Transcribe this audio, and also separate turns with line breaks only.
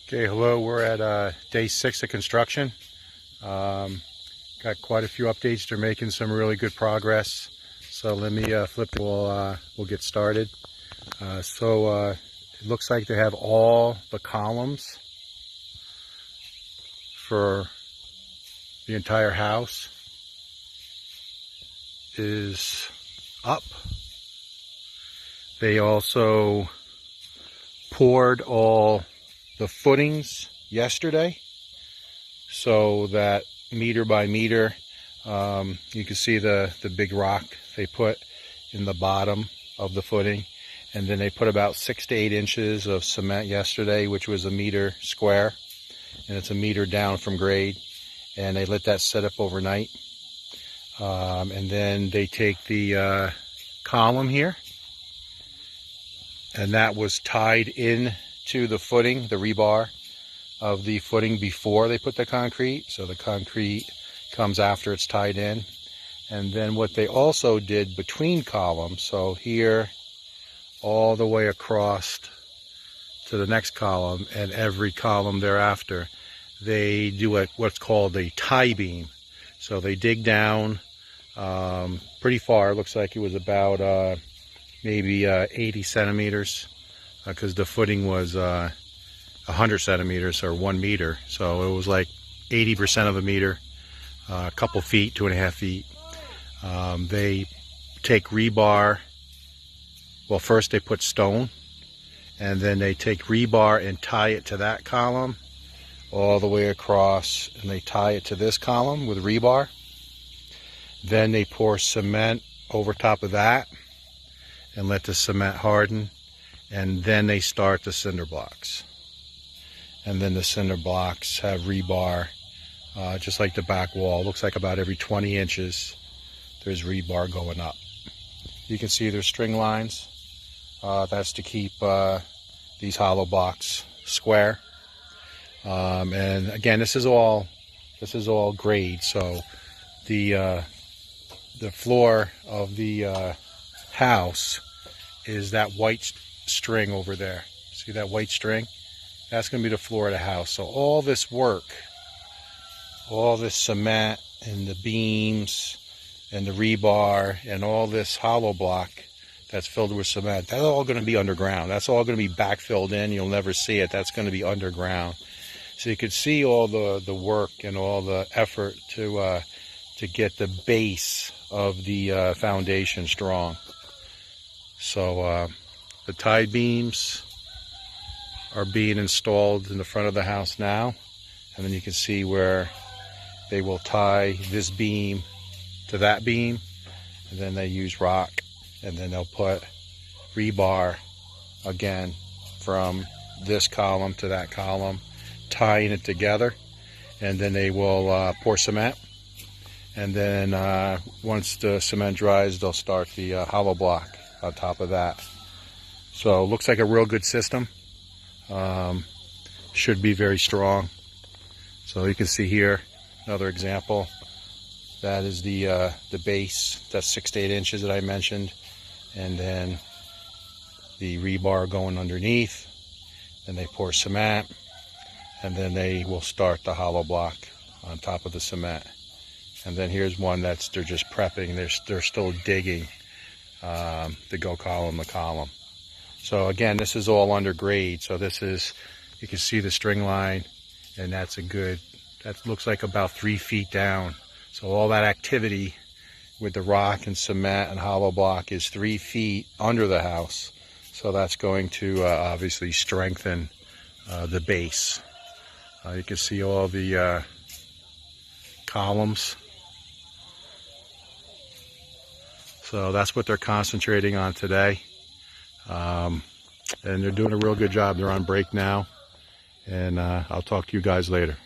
Okay, hello, we're at day 6 of construction. Got quite a few updates. They're making some really good progress. So let me flip, we'll get started. It looks like they have all the columns for the entire house is up. They also poured all the footings yesterday, so that meter by meter, you can see the big rock they put in the bottom of the footing, and then they put about 6 to 8 inches of cement yesterday, which was a meter square, and it's a meter down from grade, and they let that set up overnight. And then they take the column here, and that was tied in to the footing, the rebar of the footing before they put the concrete. So the concrete comes after it's tied in. And then what they also did between columns, so here all the way across to the next column and every column thereafter, they do what's called a tie beam. So they dig down pretty far. It looks like it was about maybe 80 centimeters. Because the footing was 100 centimeters or 1 meter, so it was like 80% of a meter, a couple feet, 2.5 feet. They take rebar. Well, first they put stone, and then they take rebar and tie it to that column all the way across, and they tie it to this column with rebar. Then they pour cement over top of that and let the cement harden. And then they start the cinder blocks. And then the cinder blocks have rebar, just like the back wall. Looks like about every 20 inches, there's rebar going up. You can see there's string lines. That's to keep these hollow blocks square. And again, this is all grade. So the floor of the house is that white string over there. See that white string? That's going to be the floor of the house. So all this work, all this cement and the beams and the rebar and all this hollow block that's filled with cement, that's all going to be underground. That's all going to be backfilled in. You'll never see it. That's going to be underground. So you could see all the work and all the effort to get the base of the foundation strong. So the tie beams are being installed in the front of the house now, and then you can see where they will tie this beam to that beam, and then they use rock, and then they'll put rebar again from this column to that column, tying it together, and then they will pour cement, and then once the cement dries, they'll start the hollow block on top of that. So it looks like a real good system. Should be very strong. So you can see here another example. That is the base. That's 6 to 8 inches that I mentioned, and then the rebar going underneath. Then they pour cement, and then they will start the hollow block on top of the cement. And then here's one they're just prepping. They're still digging to go column to column. So again, this is all under grade. So this is, you can see the string line, and that looks like about 3 feet down. So all that activity with the rock and cement and hollow block is 3 feet under the house. So that's going to obviously strengthen the base. You can see all the columns. So that's what they're concentrating on today. And they're doing a real good job. They're on break now, and I'll talk to you guys later.